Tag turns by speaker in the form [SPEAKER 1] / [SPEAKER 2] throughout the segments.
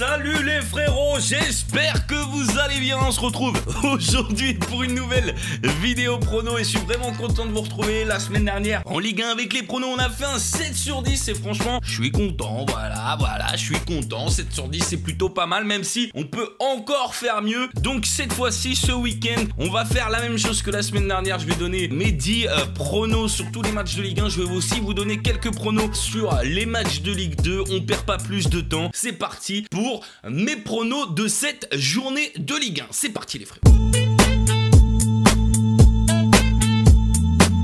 [SPEAKER 1] Salut les frérots, j'espère que vous allez bien. On se retrouve aujourd'hui pour une nouvelle vidéo prono et je suis vraiment content de vous retrouver. La semaine dernière en Ligue 1 avec les pronos on a fait un 7 sur 10 et franchement je suis content, voilà, je suis content. 7 sur 10 c'est plutôt pas mal, même si on peut encore faire mieux. Donc cette fois-ci, ce week-end, on va faire la même chose que la semaine dernière. Je vais donner mes 10 pronos sur tous les matchs de Ligue 1. Je vais aussi vous donner quelques pronos sur les matchs de Ligue 2. On perd pas plus de temps, c'est parti pour mes pronos de cette journée de Ligue 1. C'est parti les frères.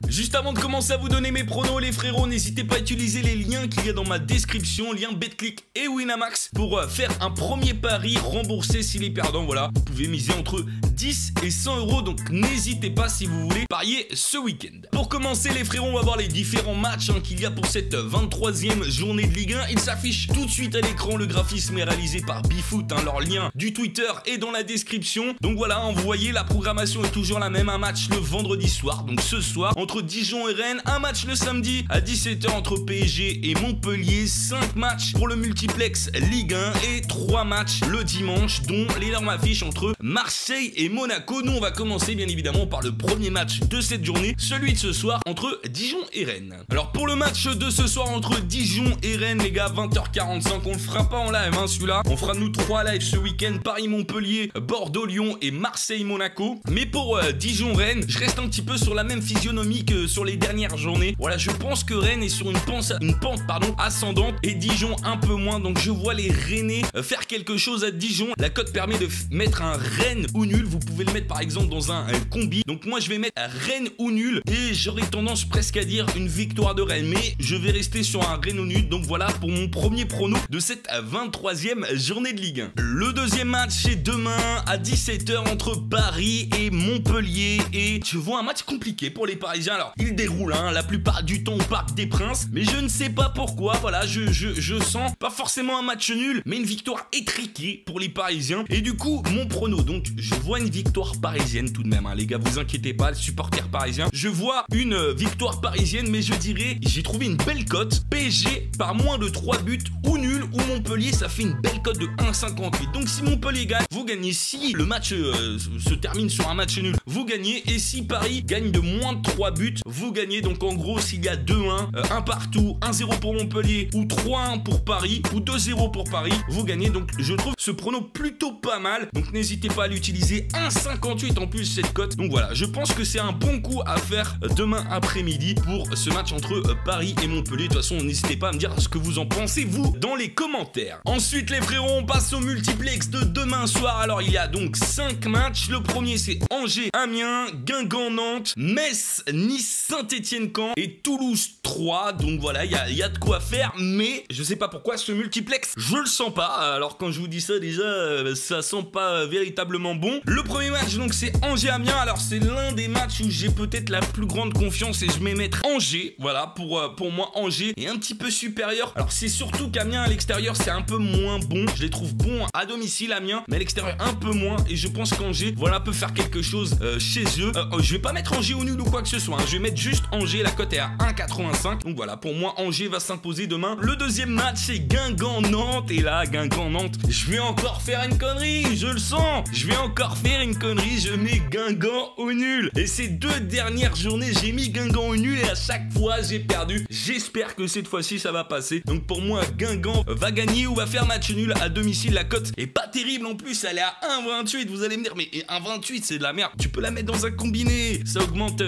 [SPEAKER 1] Juste avant de commencer à vous donner mes pronos les frérots, n'hésitez pas à utiliser les liens qu'il y a dans ma description, lien Betclic et Winamax pour faire un premier pari remboursé s'il est perdant. Voilà, vous pouvez miser entre 10 et 100 euros, donc n'hésitez pas si vous voulez parier ce week-end. Pour commencer les frérots, on va voir les différents matchs qu'il y a pour cette 23e journée de Ligue 1. Il s'affiche tout de suite à l'écran, le graphisme est réalisé par Bifoot, leur lien du Twitter est dans la description. Donc voilà, vous voyez la programmation est toujours la même, un match le vendredi soir, donc ce soir entre Dijon et Rennes, un match le samedi à 17 h entre PSG et Montpellier, 5 matchs pour le multiplex Ligue 1 et 3 matchs le dimanche dont l'énorme affiche entre Marseille et Monaco. Nous on va commencer bien évidemment par le premier match de cette journée, celui de ce soir entre Dijon et Rennes. Alors pour le match de ce soir entre Dijon et Rennes les gars, 20h45, on le fera pas en live celui-là, on fera nous 3 lives ce week-end, Paris-Montpellier, Bordeaux-Lyon et Marseille-Monaco. Mais pour Dijon-Rennes, je reste un petit peu sur la même physionomie que sur les dernières journées. Voilà, je pense que Rennes est sur une pente ascendante et Dijon un peu moins, donc je vois les Rennais faire quelque chose à Dijon. La cote permet de mettre un Rennes ou nul, vous pouvez le mettre par exemple dans un combi, donc moi je vais mettre Rennes ou nul et j'aurais tendance presque à dire une victoire de Rennes, mais je vais rester sur un Rennes ou nul. Donc voilà pour mon premier prono de cette 23e journée de Ligue 1. Le deuxième match c'est demain à 17 h entre Paris et Montpellier et je vois un match compliqué pour les Parisiens. Alors il déroule la plupart du temps au Parc des Princes, mais je ne sais pas pourquoi, voilà, je sens pas forcément un match nul, mais une victoire étriquée pour les Parisiens. Et du coup, mon prono, donc je vois une victoire parisienne tout de même, les gars, vous inquiétez pas, les supporters parisiens, je vois une victoire parisienne, mais je dirais, j'ai trouvé une belle cote, PSG par moins de 3 buts ou nul, ou Montpellier, ça fait une belle cote de 1,58. Donc si Montpellier gagne, vous gagnez. Si le match se termine sur un match nul, vous gagnez. Et si Paris gagne de moins de 3 buts, vous gagnez. Donc en gros s'il y a 2-1, 1 partout, 1-0 pour Montpellier ou 3-1 pour Paris ou 2-0 pour Paris, vous gagnez. Donc je trouve ce prono plutôt pas mal, donc n'hésitez pas à l'utiliser. 1,58 en plus cette cote, donc voilà, je pense que c'est un bon coup à faire demain après-midi pour ce match entre Paris et Montpellier. De toute façon n'hésitez pas à me dire ce que vous en pensez vous dans les commentaires. Ensuite les frérots, on passe au multiplex de demain soir. Alors il y a donc 5 matchs, le premier c'est Angers, Amiens, Guingamp, Nantes, Metz, Nice, Saint-Étienne-Caen et Toulouse 3. Donc voilà, il y a de quoi faire, mais je sais pas pourquoi ce multiplex, je le sens pas. Alors quand je vous dis ça déjà, ça sent pas véritablement bon. Le premier match donc c'est Angers-Amiens. Alors c'est l'un des matchs où j'ai peut-être la plus grande confiance et je vais mettre Angers. Voilà, pour moi Angers est un petit peu supérieur. Alors c'est surtout qu'Amiens à l'extérieur c'est un peu moins bon. Je les trouve bons à domicile Amiens, mais à l'extérieur un peu moins. Et je pense qu'Angers, voilà, peut faire quelque chose chez eux. Je vais pas mettre Angers au nul ou quoi que ce soit. Je vais mettre juste Angers, la cote est à 1,85. Donc voilà, pour moi Angers va s'imposer demain. Le deuxième match c'est Guingamp-Nantes. Et là, Guingamp-Nantes, je vais encore faire une connerie, je le sens. Je vais encore faire une connerie, je mets Guingamp au nul. Et ces 2 dernières journées, j'ai mis Guingamp au nul et à chaque fois j'ai perdu. J'espère que cette fois-ci ça va passer. Donc pour moi, Guingamp va gagner ou va faire match nul à domicile. La cote est pas terrible en plus, elle est à 1,28. Vous allez me dire, mais 1,28 c'est de la merde. Tu peux la mettre dans un combiné, ça augmente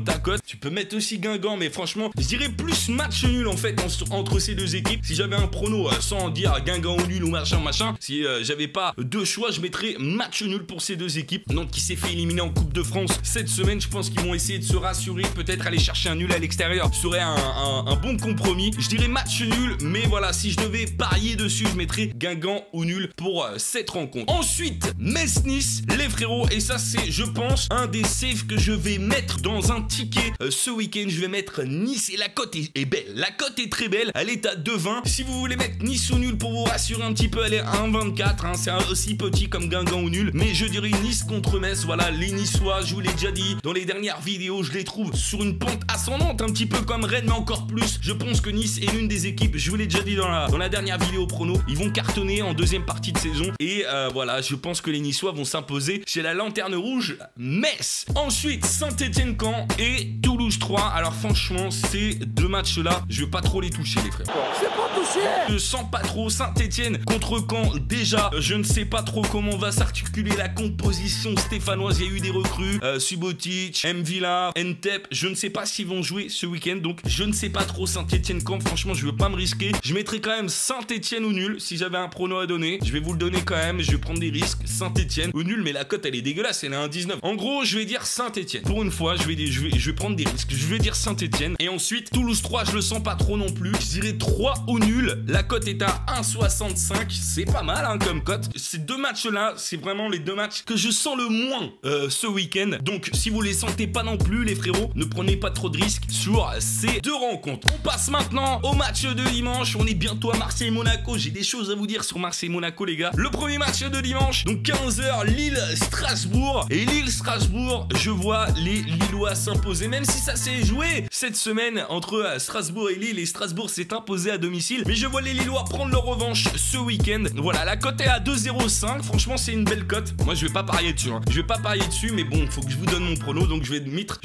[SPEAKER 1] ta cote. Tu peux mettre aussi Guingamp, mais franchement, je dirais plus match nul en fait entre ces deux équipes. Si j'avais un prono sans dire Guingamp au nul ou machin, si j'avais pas 2 choix, je mettrais match nul pour ces deux équipes. Nantes qui s'est fait éliminer en Coupe de France cette semaine, je pense qu'ils vont essayer de se rassurer, peut-être aller chercher un nul à l'extérieur serait un bon compromis. Je dirais match nul, mais voilà, si je devais parier dessus, je mettrais Guingamp au nul pour cette rencontre. Ensuite, Metz-Nice, les frérots, et ça c'est, je pense, un des saves que je vais mettre dans un ticket ce week-end. Je vais mettre Nice et la cote est belle. La cote est très belle, elle est à 2,20. Si vous voulez mettre Nice ou nul pour vous rassurer un petit peu, elle est à 1,24. C'est aussi petit comme Guingamp ou nul, mais je dirais jouerai Nice contre Metz. Voilà, les Niçois, je vous l'ai déjà dit dans les dernières vidéos, je les trouve sur une pente ascendante, un petit peu comme Rennes, mais encore plus. Je pense que Nice est l'une des équipes, je vous l'ai déjà dit dans la dernière vidéo prono, ils vont cartonner en deuxième partie de saison. Et voilà, je pense que les Niçois vont s'imposer chez la Lanterne Rouge Metz. Ensuite, Saint-Étienne-Caen et Toulouse 3. Alors franchement, ces deux matchs-là, je vais pas trop les toucher, les frères.
[SPEAKER 2] C'est pas touché.
[SPEAKER 1] Je sens pas trop Saint-Étienne contre Caen. Déjà, je ne sais pas trop comment va s'articuler la composition stéphanoise. Il y a eu des recrues, Subotic, Mvila, Ntep. Je ne sais pas s'ils vont jouer ce week-end. Donc, je ne sais pas trop Saint-Étienne-Caen. Franchement, je veux pas me risquer. Je mettrai quand même Saint-Étienne au nul. Si j'avais un prono à donner, je vais vous le donner quand même. Je vais prendre des risques. Saint-Étienne au nul, mais la cote, elle est dégueulasse. Elle est à 1,19. En gros, je vais dire Saint-Étienne. Pour une fois, je vais prendre des risques. Je vais dire Saint-Étienne. Et ensuite, Toulouse 3, je le sens pas trop non plus. Je dirais 3 au nul. La cote est à 1,65. C'est pas mal hein, comme cote. Ces deux matchs-là, c'est vraiment les deux matchs que je sens le moins ce week-end. Donc, si vous les sentez pas non plus, les frérots, ne prenez pas trop de risques sur ces deux rencontres. On passe maintenant au match de dimanche. On est bientôt à Marseille-Monaco. J'ai des choses à vous dire sur Marseille-Monaco, les gars. Le premier match de dimanche, donc 15h, Lille-Strasbourg. Et Lille-Strasbourg, je vois les Lillois s'imposer. Même si ça s'est joué cette semaine entre Strasbourg et Lille, et Strasbourg s'est imposé à domicile. Mais je vois les Lillois prendre leur revanche ce week-end. Voilà, la cote est à 2,05. Franchement, c'est une belle cote. Moi, je vais pas parier dessus. Hein. Je vais pas parier dessus, mais bon, faut que je vous donne mon prono. Donc, je vais mettre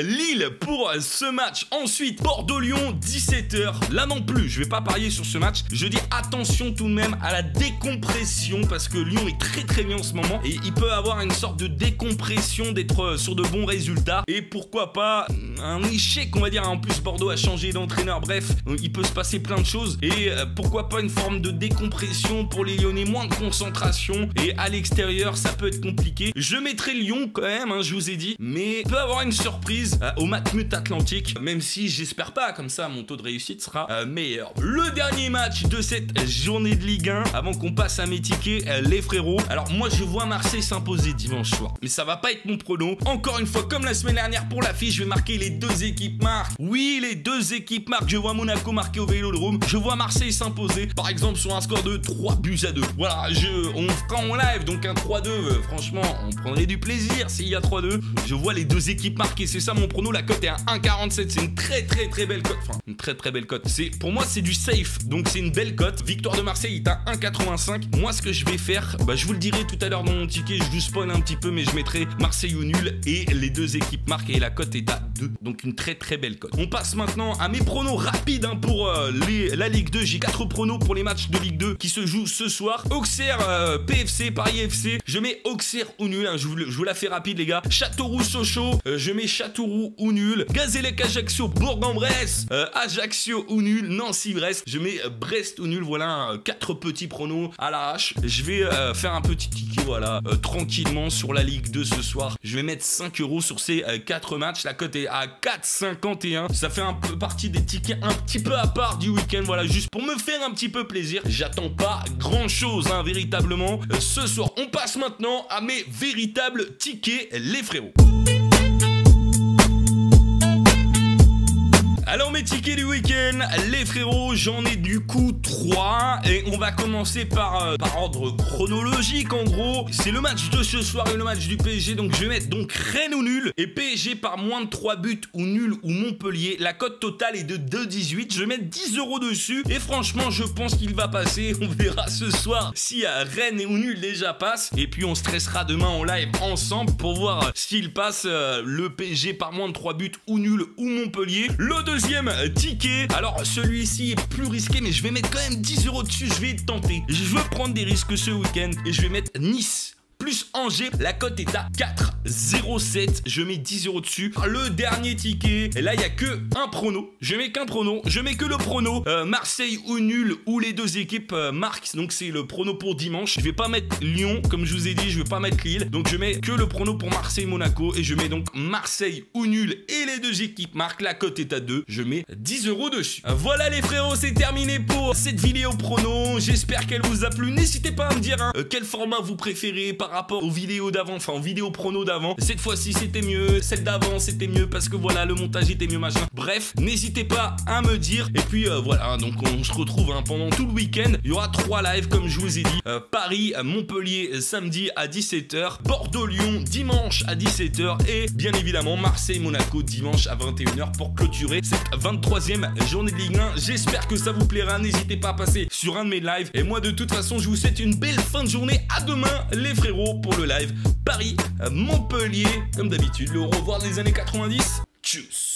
[SPEAKER 1] Lille pour ce match. Ensuite, Bordeaux-Lyon, 17h. Là non plus, je vais pas parier sur ce match. Je dis attention tout de même à la décompression parce que Lyon est très très bien en ce moment et il peut avoir une sorte de décompression d'être sur de bons résultats et pourquoi pas un échec, on va dire. En plus, Bordeaux a changé d'entraîneur. Bref, il peut se passer plein de choses et pourquoi pas une forme de décompression pour les Lyonnais, moins de concentration et à l'extérieur, ça peut être compliqué. Je mettrai Lyon quand même, hein, je vous ai dit, mais peut avoir une surprise au Matmut Atlantique, même si j'espère pas, comme ça mon taux de réussite sera meilleur. Le dernier match de cette journée de Ligue 1 avant qu'on passe à mes tickets, les frérots. Alors moi je vois Marseille s'imposer dimanche soir, mais ça va pas être mon prono. Encore une fois, comme la semaine dernière pour l'affiche, je vais marquer les deux équipes marquent. Oui, les deux équipes marquent. Je vois Monaco marquer au Vélodrome. Je vois Marseille s'imposer, par exemple sur un score de 3-2. Voilà, on fera en live, donc un 3-2. Franchement, on prendrait du plaisir s'il y a 3-2. Je vois les deux équipes marquer, c'est ça mon prono. La cote est à 1,47. C'est une très belle cote. Enfin, une très belle cote. Pour moi, c'est du safe, donc c'est une belle cote. Victoire de Marseille est à 1,85. Moi, ce que je vais faire, je vous le dirai tout à l'heure dans mon ticket. Je vous spoil un petit peu, mais je mettrai Marseille au nul et les deux équipes marquent et la cote est à 2. Donc une très belle cote. On passe maintenant à mes pronos rapides hein, pour la Ligue 2. J'ai 4 pronos pour les matchs de Ligue 2 qui se jouent ce soir. Auxerre, PFC, Paris FC. Je mets Auxerre au nul. Hein, je vous la fais rapide, les gars. Châteauroux-Sochaux. Je mets Châteauroux au nul. Gazélec-Ajaccio, Bourg-en-Bresse. Ajaccio au nul. Nancy-Brest. Je mets Brest au nul. Voilà, 4 petits pronos à l'arrache. Je vais faire un petit ticket, voilà, tranquillement sur la Ligue 2 ce soir. Je vais mettre 5 € sur ces 4 matchs. La cote est à 4,51. Ça fait un peu partie des tickets un petit peu à part du week-end. Voilà, juste pour me faire un petit peu plaisir. J'attends pas grand-chose, hein, véritablement. Ce soir, on passe maintenant à mes véritables tickets, les frérots. Alors mes tickets du week-end, les frérots, j'en ai du coup 3 et on va commencer par ordre chronologique. En gros, c'est le match de ce soir et le match du PSG, donc je vais mettre donc Rennes au nul et PSG par moins de 3 buts ou nul ou Montpellier. La cote totale est de 2,18, je vais mettre 10 € dessus et franchement je pense qu'il va passer. On verra ce soir si Rennes au nul déjà passe et puis on stressera demain en live ensemble pour voir s'il passe le PSG par moins de 3 buts ou nul ou Montpellier. Le deuxième ticket, alors celui-ci est plus risqué mais je vais mettre quand même 10 € dessus, je vais tenter. Je veux prendre des risques ce week-end et je vais mettre Nice plus Angers, la cote est à 4,07. Je mets 10 € dessus. Le dernier ticket, et là il n'y a que un prono. Je mets qu'un prono. Je mets que le prono Marseille ou nul où les deux équipes marquent. Donc c'est le prono pour dimanche. Je vais pas mettre Lyon, comme je vous ai dit, je vais pas mettre Lille. Donc je mets que le prono pour Marseille-Monaco et je mets donc Marseille ou nul et les deux équipes marquent. La cote est à 2. Je mets 10 € dessus. Voilà les frérots, c'est terminé pour cette vidéo prono. J'espère qu'elle vous a plu. N'hésitez pas à me dire quel format vous préférez par par rapport aux vidéos d'avant, enfin aux vidéos prono d'avant. Cette fois-ci c'était mieux, celle d'avant c'était mieux parce que voilà, le montage était mieux, machin. Bref, n'hésitez pas à me dire. Et puis voilà, donc on se retrouve pendant tout le week-end. Il y aura 3 lives comme je vous ai dit. Paris, Montpellier samedi à 17h, Bordeaux-Lyon dimanche à 17h et bien évidemment Marseille-Monaco dimanche à 21h pour clôturer cette 23e journée de Ligue 1. J'espère que ça vous plaira. N'hésitez pas à passer sur un de mes lives. Et moi de toute façon je vous souhaite une belle fin de journée. À demain les frérots pour le live Paris-Montpellier. Comme d'habitude, le au revoir des années 90. Tchuss.